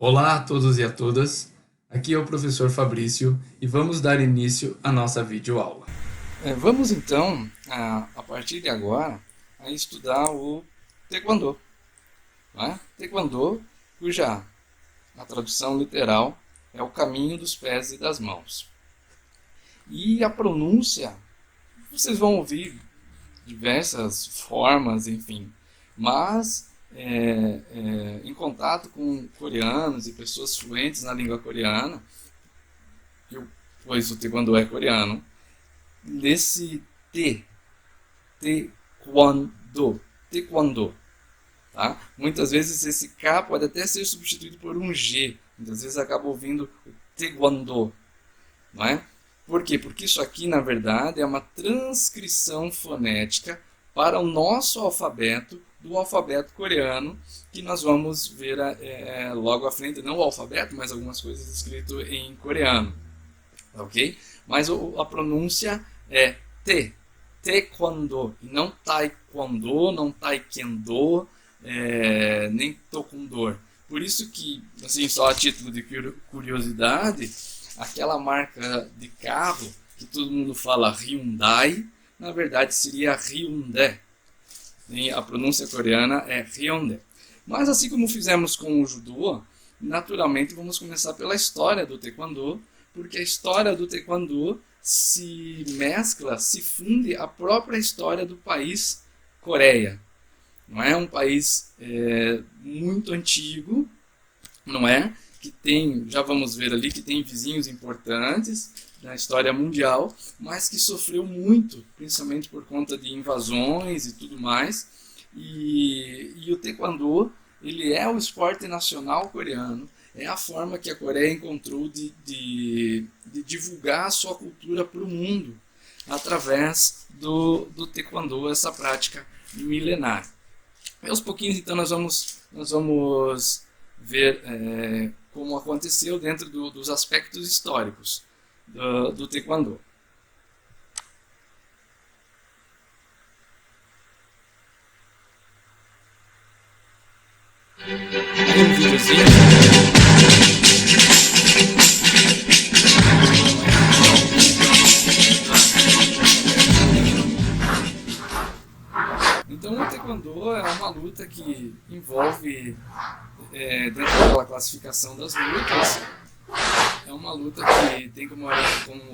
Olá a todos e a todas, aqui é o professor Fabrício e vamos dar início à nossa videoaula. Vamos então, a partir de agora, a estudar o Taekwondo. Né? Taekwondo, cuja a tradução literal é o caminho dos pés e das mãos. E a pronúncia, vocês vão ouvir diversas formas, enfim, mas em contato com coreanos e pessoas fluentes na língua coreana, pois o Taekwondo é coreano, nesse T, Taekwondo, Taekwondo, tá? Muitas vezes esse K pode até ser substituído por um G. Muitas vezes acaba ouvindo o Taekwondo, não é? Por quê? Porque isso aqui, na verdade, é uma transcrição fonética para o nosso alfabeto, do alfabeto coreano, que nós vamos ver logo à frente, não o alfabeto, mas algumas coisas escritas em coreano, ok? Mas a pronúncia é T, Taekwondo, e não Taekwondo, não Taekendo, nem Tokundor. Por isso que, assim, só a título de curiosidade, aquela marca de carro que todo mundo fala Hyundai, na verdade seria Hyundai. A pronúncia coreana é Hyundai. Mas assim como fizemos com o judô, naturalmente vamos começar pela história do Taekwondo, porque a história do Taekwondo se mescla, se funde à própria história do país Coreia. Não é um país muito antigo, não é? Que tem, já vamos ver ali, que tem vizinhos importantes na história mundial, mas que sofreu muito, principalmente por conta de invasões e tudo mais. E o Taekwondo, ele é o esporte nacional coreano, é a forma que a Coreia encontrou de divulgar a sua cultura para o mundo através do Taekwondo, essa prática milenar. E aos pouquinhos, então, nós vamos ver como aconteceu dentro dos aspectos históricos do Taekwondo. Aí um videozinho. Então o Taekwondo é uma luta que envolve, dentro daquela classificação das lutas, é uma luta que tem como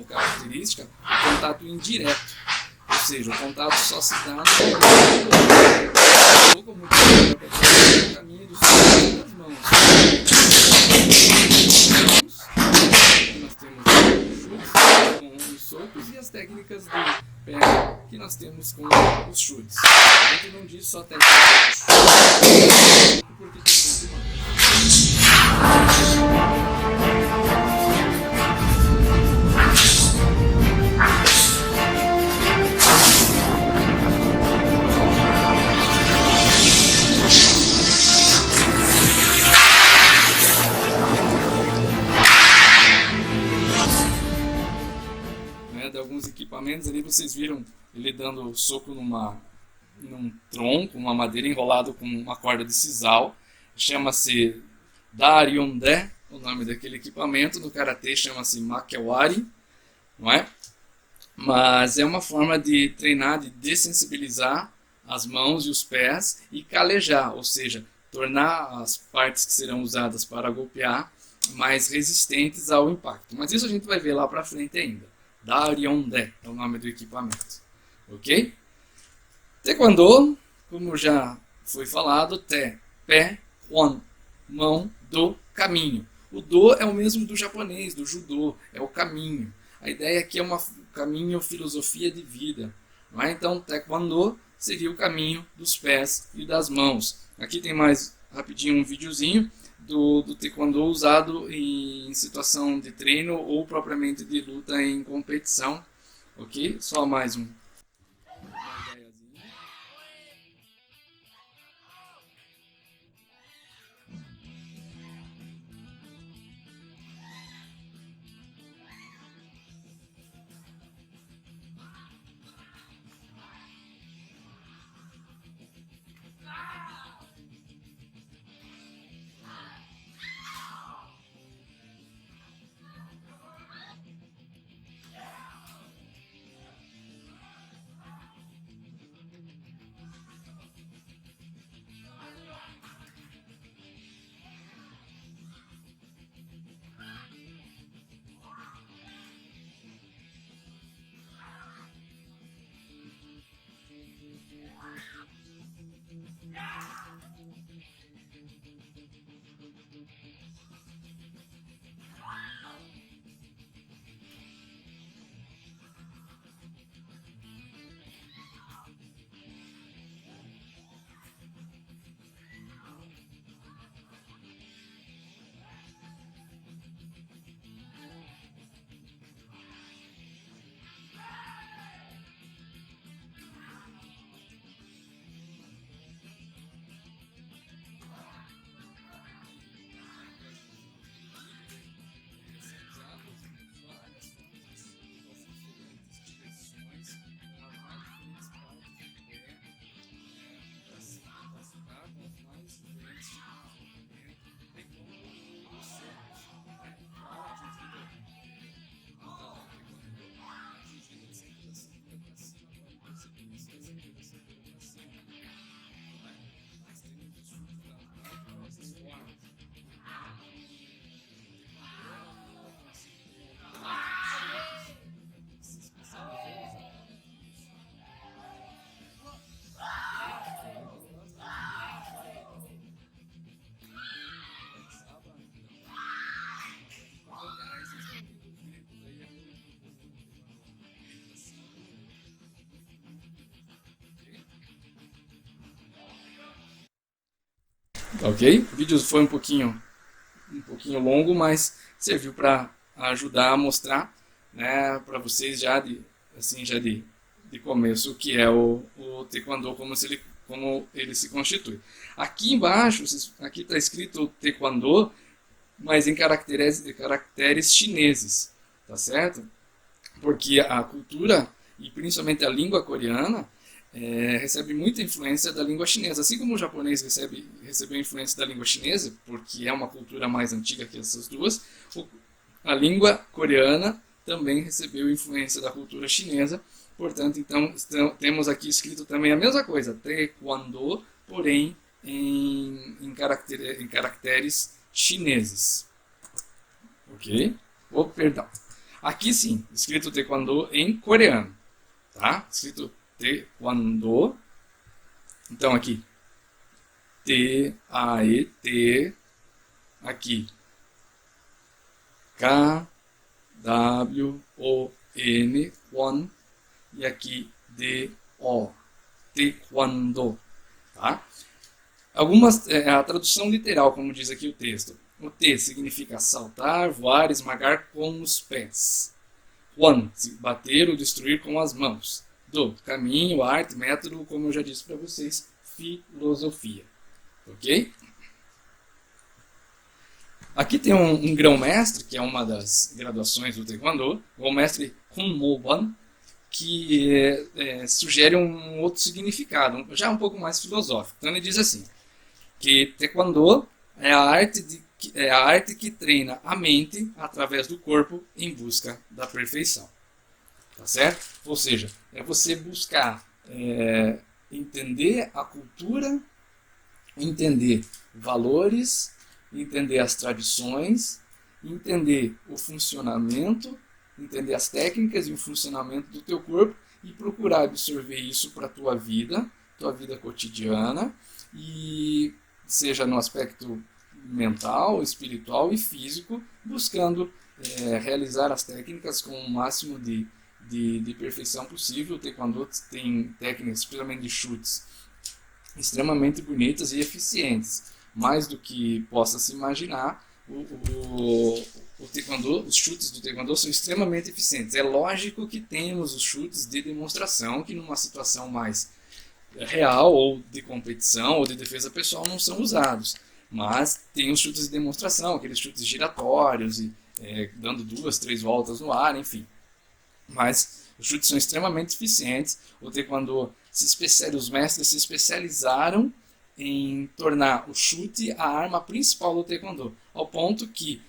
característica o contato indireto. Ou seja, o contato só se dá no como o caminho dos pés das mãos. Nós temos os chutes com os socos e as técnicas de pé que nós temos com os chutes. A gente não diz só técnica de chute, porque tem muito mais. De alguns equipamentos ali, vocês viram ele dando soco num tronco, uma madeira enrolado com uma corda de sisal. Chama-se Daryonde, o nome daquele equipamento. No karatê chama-se Makewari, não é? Mas é uma forma de treinar, de dessensibilizar as mãos e os pés e calejar, ou seja, tornar as partes que serão usadas para golpear mais resistentes ao impacto. Mas isso a gente vai ver lá para frente ainda. Daryonde é o nome do equipamento. Ok? Taekwondo, como já foi falado, pé, hwan, mão, do, caminho. O do é o mesmo do japonês, do judô, é o caminho. A ideia aqui é um caminho, filosofia de vida. Não é? Então, Taekwondo seria o caminho dos pés e das mãos. Aqui tem mais rapidinho um videozinho do Taekwondo usado em situação de treino ou propriamente de luta em competição. Ok? Só mais um. Ok? O vídeo foi um pouquinho longo, mas serviu para ajudar a mostrar, né, para vocês já de começo o que é o Taekwondo, como ele se constitui. Aqui embaixo, aqui está escrito Taekwondo, mas em caracteres chineses, tá certo? Porque a cultura, e principalmente a língua coreana, recebe muita influência da língua chinesa. Assim como o japonês recebeu influência da língua chinesa, porque é uma cultura mais antiga que essas duas, a língua coreana também recebeu influência da cultura chinesa. Portanto, então, temos aqui escrito também a mesma coisa, Taekwondo, porém em caracteres chineses. Ok? Oh, perdão. Aqui sim, escrito Taekwondo em coreano. Tá? Escrito Taekwondo. Então aqui, T-A-E-T. Aqui, K-W-O-N, Won. E aqui, D-O. Taekwondo. Tá? A tradução literal, como diz aqui o texto. O T significa saltar, voar, esmagar com os pés. Won, bater ou destruir com as mãos. Do, caminho, arte, método, como eu já disse para vocês, filosofia. Ok? Aqui tem um grão-mestre, que é uma das graduações do Taekwondo, o grão-mestre Hun Mo-ban, que sugere um outro significado, já um pouco mais filosófico. Então ele diz assim, que Taekwondo é a arte que treina a mente através do corpo em busca da perfeição. Tá certo? Ou seja, é você buscar entender a cultura, entender valores, entender as tradições, entender o funcionamento, entender as técnicas e o funcionamento do teu corpo e procurar absorver isso para a tua vida cotidiana, e seja no aspecto mental, espiritual e físico, buscando realizar as técnicas com o máximo de perfeição possível. O Taekwondo tem técnicas, especialmente de chutes, extremamente bonitas e eficientes, mais do que possa se imaginar. O Taekwondo, os chutes do Taekwondo são extremamente eficientes. É lógico que temos os chutes de demonstração, que numa situação mais real, ou de competição, ou de defesa pessoal, não são usados. Mas tem os chutes de demonstração, aqueles chutes giratórios, e dando 2, 3 voltas no ar, enfim. Mas os chutes são extremamente eficientes. O Taekwondo, os mestres se especializaram em tornar o chute a arma principal do Taekwondo, ao ponto que,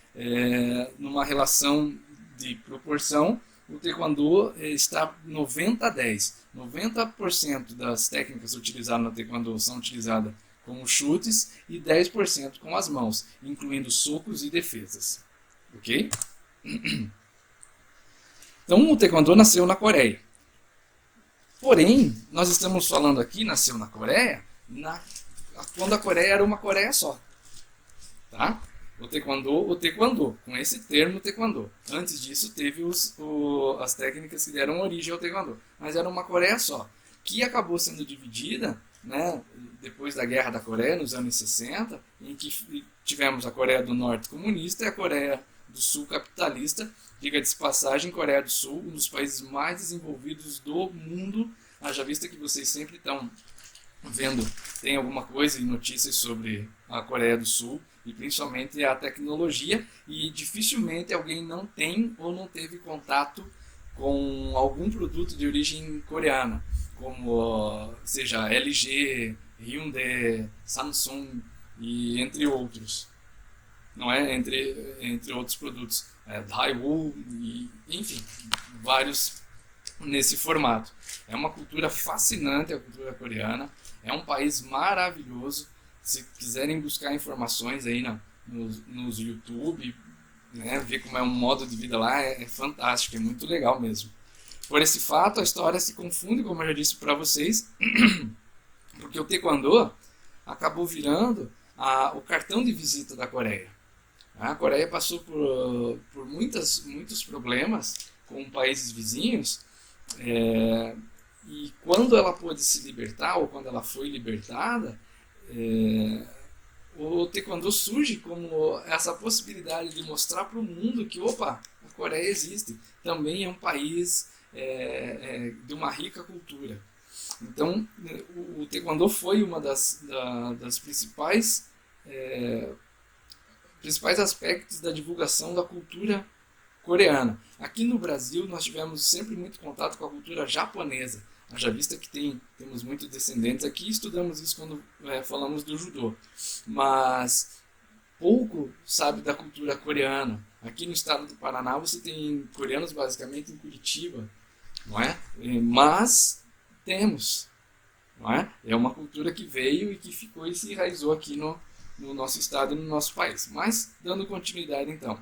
numa relação de proporção, o Taekwondo está 90-10. 90% das técnicas utilizadas no Taekwondo são utilizadas com os chutes e 10% com as mãos, incluindo socos e defesas. Ok? Então, o Taekwondo nasceu na Coreia. Porém, nós estamos falando aqui, nasceu na Coreia, quando a Coreia era uma Coreia só. Tá? O Taekwondo, com esse termo Taekwondo. Antes disso, teve as técnicas que deram origem ao Taekwondo. Mas era uma Coreia só, que acabou sendo dividida, né, depois da Guerra da Coreia, nos anos 60, em que tivemos a Coreia do Norte comunista e a Coreia do Sul capitalista. Diga-se de passagem, Coreia do Sul, um dos países mais desenvolvidos do mundo, haja vista que vocês sempre estão vendo, tem alguma coisa e notícias sobre a Coreia do Sul, e principalmente a tecnologia, e dificilmente alguém não tem ou não teve contato com algum produto de origem coreana, como seja LG, Hyundai, Samsung e entre outros, não é? Entre outros produtos, Daewoo, e enfim, vários nesse formato. É uma cultura fascinante, a cultura coreana, é um país maravilhoso. Se quiserem buscar informações aí nos YouTube, né, ver como é um modo de vida lá, é fantástico, é muito legal mesmo. Por esse fato, a história se confunde, como eu já disse para vocês, porque o Taekwondo acabou virando o cartão de visita da Coreia. A Coreia passou por muitos problemas com países vizinhos, e quando ela pôde se libertar, ou quando ela foi libertada, o Taekwondo surge como essa possibilidade de mostrar para o mundo que, opa, a Coreia existe. Também é um país de uma rica cultura. Então, o Taekwondo foi uma das principais aspectos da divulgação da cultura coreana. Aqui no Brasil, nós tivemos sempre muito contato com a cultura japonesa. Haja vista que temos muitos descendentes aqui, estudamos isso quando falamos do judô. Mas pouco sabe da cultura coreana. Aqui no estado do Paraná você tem coreanos basicamente em Curitiba, não é? Mas temos, não é? É uma cultura que veio e que ficou e se enraizou aqui no nosso estado e no nosso país. Mas dando continuidade então,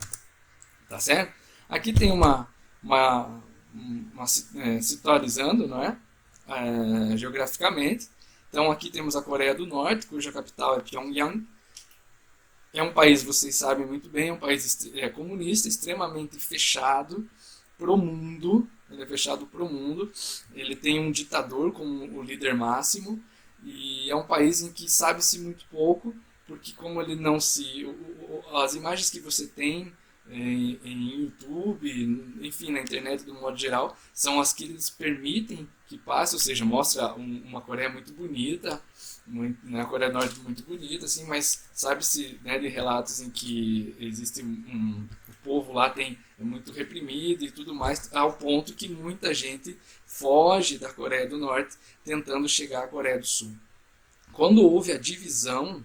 tá certo? Aqui tem situalizando, não é? Geograficamente. Então aqui temos a Coreia do Norte, cuja capital é Pyongyang. É um país, vocês sabem muito bem, é um país comunista, extremamente fechado para o mundo. Ele é fechado para o mundo. Ele tem um ditador como o líder máximo. E é um país em que sabe-se muito pouco, porque como ele não se... As imagens que você tem em YouTube, enfim, na internet do modo geral, são as que eles permitem que passe, ou seja, mostra uma Coreia muito bonita, a Coreia do Norte muito bonita, assim, mas sabe-se, né, de relatos em que existe o povo lá é muito reprimido e tudo mais, ao ponto que muita gente foge da Coreia do Norte tentando chegar à Coreia do Sul. Quando houve a divisão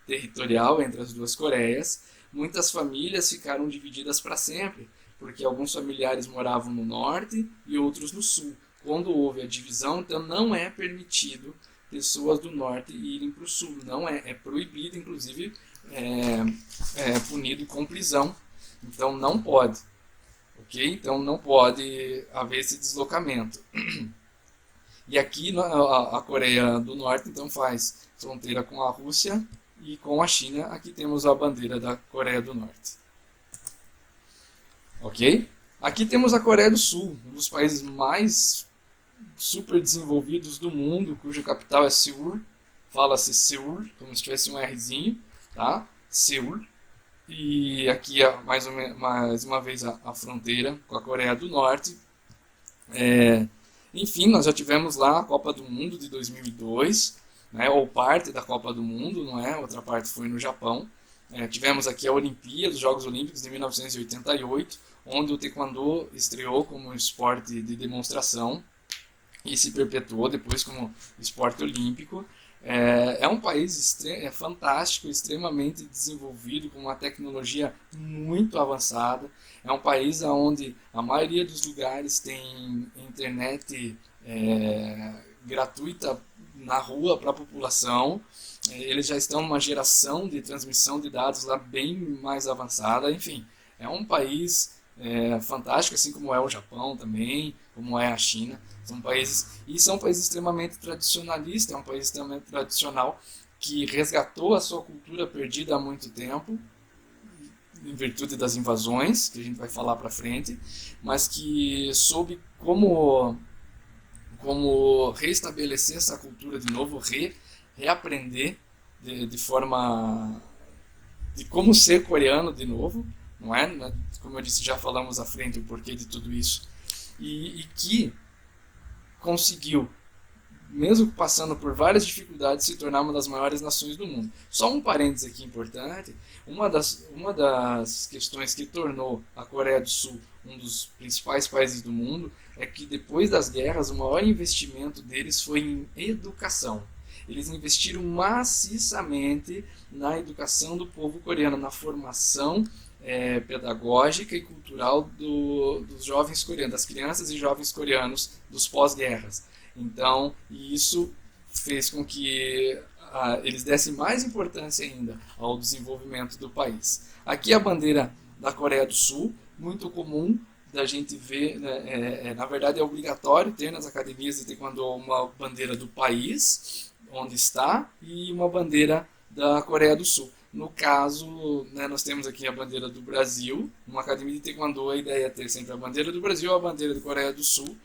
territorial entre as duas Coreias, muitas famílias ficaram divididas para sempre, porque alguns familiares moravam no norte e outros no sul. Quando houve a divisão, então não é permitido pessoas do norte irem para o sul. Não é proibido, inclusive punido com prisão. Então não pode, ok? Então não pode haver esse deslocamento. E aqui a Coreia do Norte então faz fronteira com a Rússia e com a China. Aqui temos a bandeira da Coreia do Norte. Ok? Aqui temos a Coreia do Sul, um dos países mais super desenvolvidos do mundo, cuja capital é Seul. Fala-se Seul, como se tivesse um Rzinho, tá? Seul. E aqui é mais uma vez a fronteira com a Coreia do Norte. Enfim, nós já tivemos lá a Copa do Mundo de 2002, né, ou parte da Copa do Mundo, não é? Outra parte foi no Japão. Tivemos aqui a Olimpíada, os Jogos Olímpicos de 1988, onde o Taekwondo estreou como esporte de demonstração e se perpetuou depois como esporte olímpico. É um país fantástico, extremamente desenvolvido, com uma tecnologia muito avançada. É um país onde a maioria dos lugares tem internet gratuita na rua para a população. Eles já estão numa geração de transmissão de dados lá bem mais avançada. Enfim, é um país fantástico, assim como é o Japão também, como é a China. São países extremamente tradicionalistas. É um país extremamente tradicional que resgatou a sua cultura perdida há muito tempo, em virtude das invasões, que a gente vai falar para frente, mas que soube como reestabelecer essa cultura de novo, reaprender de forma de como ser coreano de novo, não é? Como eu disse, já falamos à frente o porquê de tudo isso, e que conseguiu, mesmo passando por várias dificuldades, se tornar uma das maiores nações do mundo. Só um parênteses aqui importante: uma das questões que tornou a Coreia do Sul um dos principais países do mundo é que depois das guerras o maior investimento deles foi em educação. Eles investiram maciçamente na educação do povo coreano, na formação pedagógica e cultural dos jovens coreanos, das crianças e jovens coreanos dos pós-guerras. Então, isso fez com que eles dessem mais importância ainda ao desenvolvimento do país. Aqui a bandeira da Coreia do Sul, muito comum da gente ver, né, na verdade é obrigatório ter nas academias de Taekwondo uma bandeira do país onde está e uma bandeira da Coreia do Sul. No caso, né, nós temos aqui a bandeira do Brasil. Numa academia de Taekwondo, a ideia é ter sempre a bandeira do Brasil e a bandeira da Coreia do Sul.